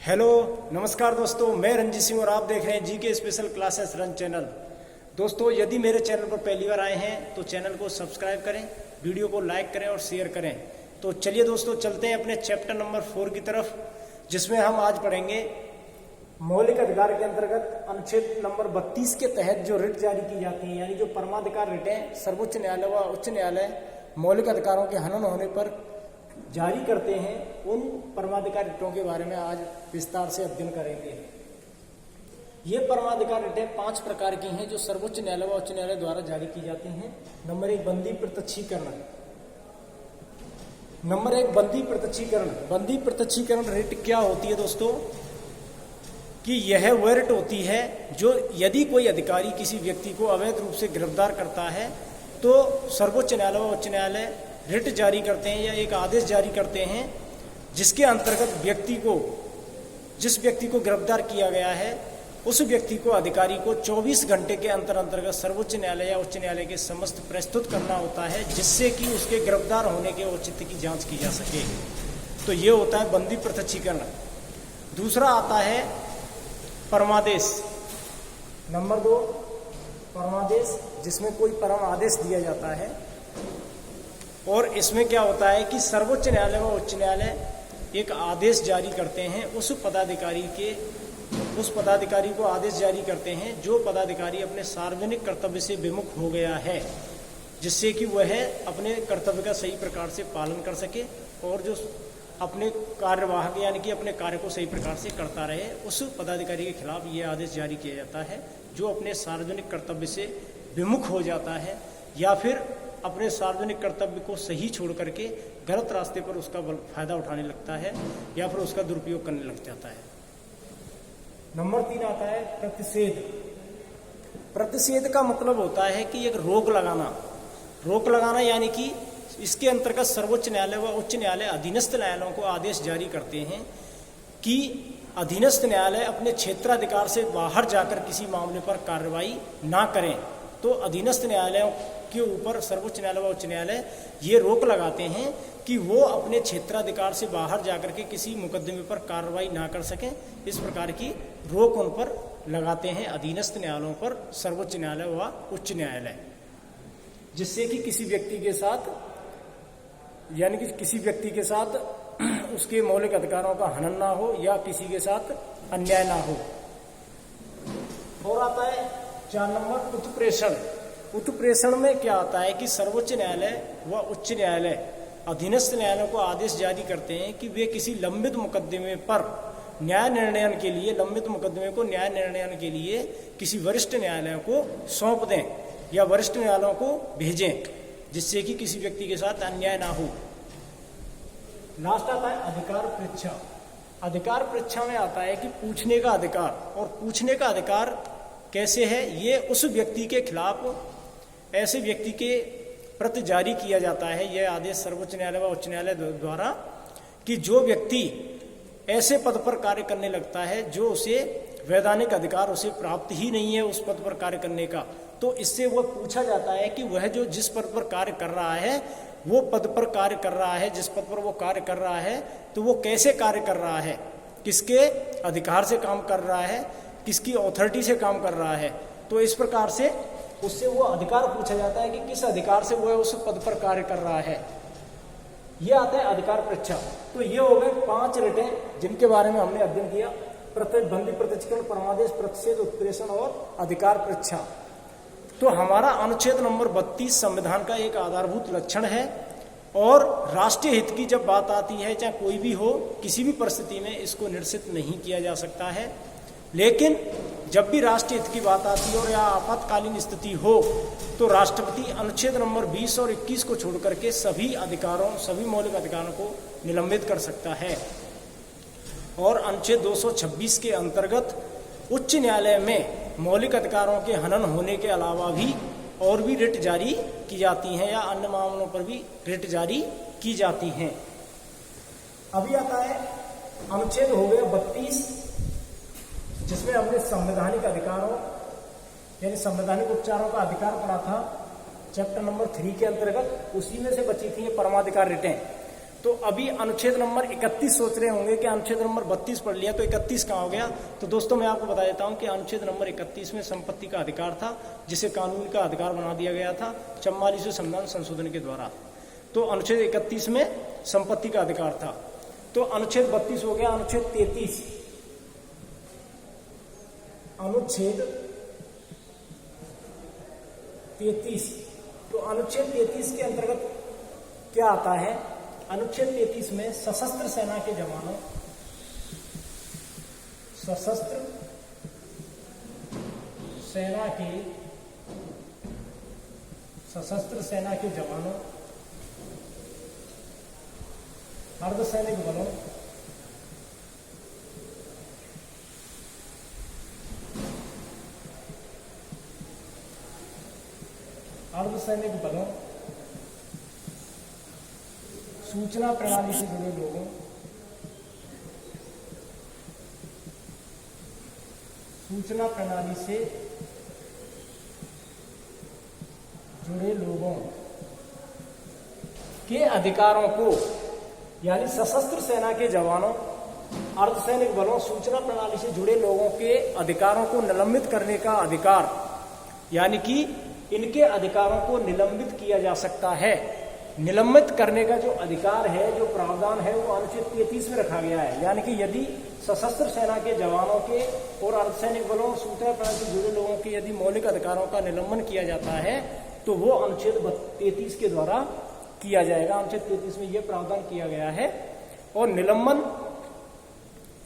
Hello नमस्कार दोस्तों, मैं रंजीत सिंह और आप देख रहे हैं GK special classes run channel. दोस्तों, यदि मेरे चैनल पर पहली बार आए हैं तो चैनल को सब्सक्राइब करें, वीडियो को लाइक करें और शेयर करें। तो चलिए दोस्तों, चलते हैं अपने चैप्टर नंबर 4 की तरफ, जिसमें हम आज पढ़ेंगे मौलिक अधिकार के अंतर्गत अनुच्छेद नंबर 32 के तहत जो रिट जारी की जाती है, यानी जो परमाधिकार रिटें सर्वोच्च न्यायालय व उच्च न्यायालय मौलिक अधिकारों के हनन होने पर जारी करते हैं, उन परमाधिकार रिटों के बारे में आज विस्तार से अध्ययन करेंगे। ये परमाधिकार रिटें 5 प्रकार की हैं जो सर्वोच्च न्यायालय व उच्च न्यायालय द्वारा जारी की जाती हैं। नंबर 1, बंदी प्रत्यक्षीकरण। नंबर 1, बंदी प्रत्यक्षीकरण। बंदी प्रत्यक्षीकरण रिट क्या होती है दोस्तों? कि यह वह रिट होती है जो यदि कोई अधिकारी किसी व्यक्ति को अवैध रूप से गिरफ्तार करता है तो सर्वोच्च न्यायालय व उच्च न्यायालय रिट जारी करते हैं या एक आदेश जारी करते हैं, जिसके अंतर्गत जिस व्यक्ति को गिरफ्तार किया गया है उस व्यक्ति को अधिकारी को 24 घंटे के अंतर्गत सर्वोच्च न्यायालय या उच्च न्यायालय के समस्त प्रस्तुत करना होता है, जिससे कि उसके गिरफ्तार होने के औचित्य की जांच की जा सके। तो ये होता है बंदी प्रत्यक्षीकरण। दूसरा आता है परमादेश। नंबर 2, परमादेश, जिसमें कोई परम आदेश दिया जाता है। और इसमें क्या होता है कि सर्वोच्च न्यायालय व उच्च न्यायालय एक आदेश जारी करते हैं, उस पदाधिकारी को आदेश जारी करते हैं जो पदाधिकारी अपने सार्वजनिक कर्तव्य से विमुख हो गया है, जिससे कि वह अपने कर्तव्य का सही प्रकार से पालन कर सके और जो अपने कार्यवाहक यानी कि अपने कार्य को सही प्रकार से करता रहे, उस पदाधिकारी के खिलाफ ये आदेश जारी किया जाता है जो अपने सार्वजनिक कर्तव्य से विमुख हो जाता है या फिर अपने सार्वजनिक कर्तव्य को सही छोड़ करके गलत रास्ते पर उसका फायदा उठाने लगता है या फिर उसका दुरुपयोग करने लग जाता है। नंबर 3 आता है प्रतिषेध। प्रतिषेध का मतलब होता है कि एक रोक लगाना यानी कि इसके अंतर्गत सर्वोच्च न्यायालय व उच्च न्यायालय अधीनस्थ न्यायालयों को आदेश जारी करते हैं कि अधीनस्थ न्यायालय अपने क्षेत्राधिकार से बाहर जाकर किसी मामले पर कार्रवाई ना करें। तो अधीनस्थ न्यायालयों के ऊपर सर्वोच्च न्यायालय व उच्च न्यायालय ये रोक लगाते हैं कि वो अपने क्षेत्राधिकार से बाहर जाकर के किसी मुकदमे पर कार्रवाई ना कर सकें। इस प्रकार की रोक उन पर लगाते हैं अधीनस्थ न्यायालयों पर सर्वोच्च न्यायालय व उच्च न्यायालय, जिससे कि किसी व्यक्ति के साथ उसके मौलिक अधिकारों का हनन ना हो या किसी के साथ अन्याय ना हो। और आता है 4 नंबर उत्प्रेषण। उत्प्रेषण में क्या आता है कि सर्वोच्च न्यायालय व उच्च न्यायालय अधीनस्थ न्यायालयों को आदेश जारी करते हैं कि वे किसी लंबित मुकदमे पर न्याय निर्णयन के लिए किसी वरिष्ठ न्यायालय को सौंप दें या वरिष्ठ न्यायालयों को भेजें, जिससे कि किसी व्यक्ति के साथ अन्याय ना हो। लास्ट आता है अधिकार परीक्षा। अधिकार परीक्षा में आता है कि पूछने का अधिकार, और पूछने का अधिकार कैसे है? ये उस व्यक्ति के खिलाफ ऐसे व्यक्ति के प्रति जारी किया जाता है यह आदेश सर्वोच्च न्यायालय व उच्च न्यायालय द्वारा कि जो व्यक्ति ऐसे पद पर कार्य करने लगता है जो उसे वैधानिक अधिकार उसे प्राप्त ही नहीं है उस पद पर कार्य करने का, तो इससे वह पूछा जाता है कि वह जो जिस पद पर कार्य कर रहा है वो पद पर कार्य कर रहा है, जिस पद पर वो कार्य कर रहा है तो वो कैसे कार्य कर रहा है, किसके अधिकार से काम कर रहा है, किसकी अथॉरिटी से काम कर रहा है। तो इस प्रकार से उससे वो अधिकार पूछा जाता है कि किस अधिकार से वह उस पद पर कार्य कर रहा है। ये आता है अधिकार परीक्षा। तो ये हो गए 5 रिटें जिनके बारे में हमने अध्ययन किया: बंदी प्रत्यक्षीकरण, परमादेश, प्रतिषेध, उत्प्रेषण और अधिकार परीक्षा। तो हमारा अनुच्छेद नंबर 32 संविधान का एक आधारभूत लक्षण है और राष्ट्रीय हित की जब बात आती है, चाहे कोई भी हो, किसी भी परिस्थिति में इसको निरसित नहीं किया जा सकता है। लेकिन जब भी राष्ट्रीय हित की बात आती हो या आपातकालीन स्थिति हो तो राष्ट्रपति अनुच्छेद नंबर 20 और 21 को छोड़ करके सभी मौलिक अधिकारों को निलंबित कर सकता है। और अनुच्छेद 226 के अंतर्गत उच्च न्यायालय में मौलिक अधिकारों के हनन होने के अलावा भी और भी रिट जारी की जाती हैं या अन्य मामलों पर भी रिट जारी की जाती हैं। अभी आता है अनुच्छेद हो गया 32, जिसमें हमने संवैधानिक अधिकारों यानी संवैधानिक उपचारों का अधिकार पढ़ा था चैप्टर नंबर 3 के अंतर्गत। उसी में से बची थी परमाधिकार रिटें। तो अभी अनुच्छेद नंबर 31 सोच रहे होंगे कि अनुच्छेद नंबर 32 पढ़ लिया तो 31 कहाँ हो गया। तो दोस्तों मैं आपको बता देता हूं कि अनुच्छेद नंबर 31 में संपत्ति का अधिकार था, जिसे कानून का अधिकार बना दिया गया था 44वें संविधान संशोधन के द्वारा। तो अनुच्छेद 31 में संपत्ति का अधिकार था। तो अनुच्छेद 32 हो गया अनुच्छेद 33। अनुच्छेद 33, तो अनुच्छेद 33 के अंतर्गत क्या आता है। अनुच्छेद 33 में सशस्त्र सेना के जवानों, सशस्त्र सेना के जवानों, अर्धसैनिक बलों, सूचना प्रणाली से जुड़े लोगों, के अधिकारों को, यानी सशस्त्र सेना के जवानों, अर्धसैनिक बलों, सूचना प्रणाली से जुड़े लोगों के अधिकारों को निलंबित करने का अधिकार, यानी कि इनके अधिकारों को निलंबित किया जा सकता है। निलंबित करने का जो अधिकार है, जो प्रावधान है, वो अनुच्छेद 33 में रखा गया है। यानी कि यदि सशस्त्र सेना के जवानों के और अर्धसैनिक बलों, सूचना प्रणाली से जुड़े लोगों के यदि मौलिक अधिकारों का निलंबन किया जाता है तो वो अनुच्छेद 33 के द्वारा किया जाएगा। अनुच्छेद 33 में यह प्रावधान किया गया है। और निलंबन,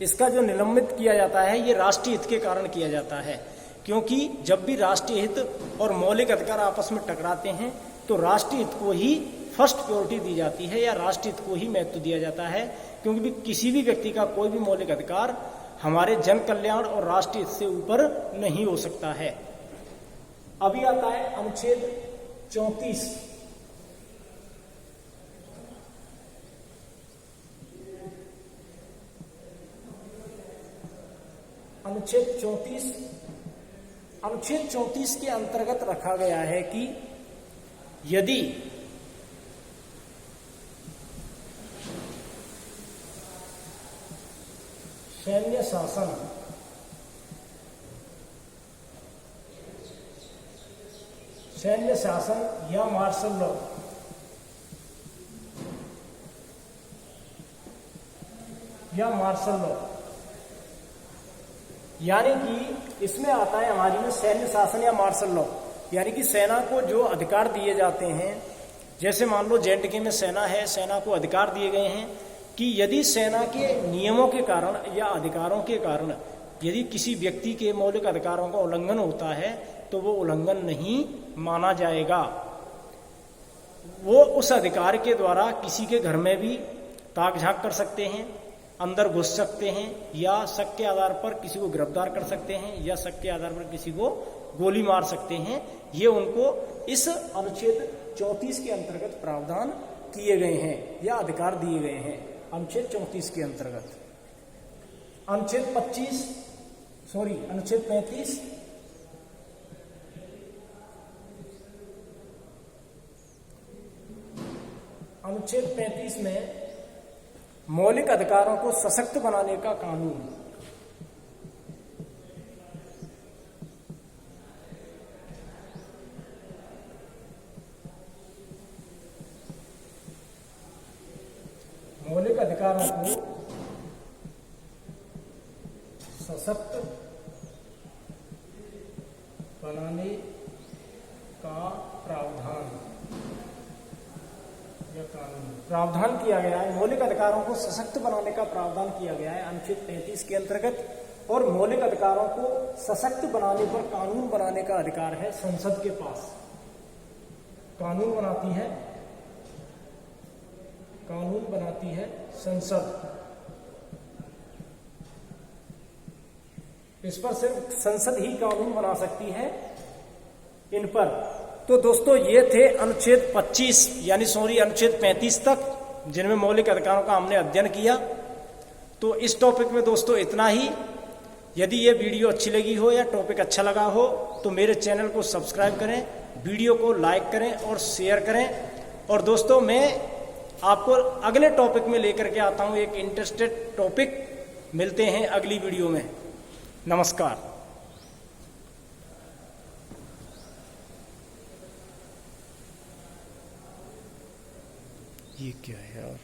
इसका जो निलंबित किया जाता है ये राष्ट्रीय हित के कारण किया जाता है, क्योंकि जब भी राष्ट्रीय हित और मौलिक अधिकार आपस में टकराते हैं तो राष्ट्रीय हित को ही फर्स्ट प्रायोरिटी दी जाती है, या राष्ट्रीय हित को ही महत्व दिया जाता है, क्योंकि भी किसी भी व्यक्ति का कोई भी मौलिक अधिकार हमारे जन कल्याण और राष्ट्रीय हित से ऊपर नहीं हो सकता है। अभी आता है अनुच्छेद 34। अनुच्छेद 34 के अंतर्गत रखा गया है कि यदि सैन्य शासन या मार्शल लॉ यानी कि इसमें आता है हमारी में सैन्य शासन या मार्शल लॉ, यानी कि सेना को जो अधिकार दिए जाते हैं, जैसे मान लो J&K में सेना है, सेना को अधिकार दिए गए हैं कि यदि सेना के नियमों के कारण या अधिकारों के कारण यदि किसी व्यक्ति के मौलिक अधिकारों का उल्लंघन होता है तो वो उल्लंघन नहीं माना जाएगा। वो उस अधिकार के द्वारा किसी के घर में भी ताक झांक कर सकते हैं, अंदर घुस सकते हैं, या शक के आधार पर किसी को गिरफ्तार कर सकते हैं, या शक के आधार पर किसी को गोली मार सकते हैं। ये उनको इस अनुच्छेद 34 के अंतर्गत प्रावधान किए गए हैं या अधिकार दिए गए हैं। अनुच्छेद 34 के अंतर्गत अनुच्छेद 35 अनुच्छेद 35 में मौलिक अधिकारों को सशक्त बनाने का कानून, मौलिक अधिकारों को सशक्त बनाने का प्रावधान किया गया है। मौलिक अधिकारों को सशक्त बनाने का प्रावधान किया गया है अनुच्छेद 33 के अंतर्गत। और मौलिक अधिकारों को सशक्त बनाने पर कानून बनाने का अधिकार है संसद के पास। कानून बनाती है संसद। इस पर सिर्फ संसद ही कानून बना सकती है इन पर। तो दोस्तों ये थे अनुच्छेद 35 तक, जिनमें मौलिक अधिकारों का हमने अध्ययन किया। तो इस टॉपिक में दोस्तों इतना ही। यदि ये वीडियो अच्छी लगी हो या टॉपिक अच्छा लगा हो तो मेरे चैनल को सब्सक्राइब करें, वीडियो को लाइक करें और शेयर करें। और दोस्तों मैं आपको अगले टॉपिक में लेकर के आता हूं, एक इंटरेस्टेड टॉपिक। मिलते हैं अगली वीडियो में। नमस्कार। ये क्या है यार?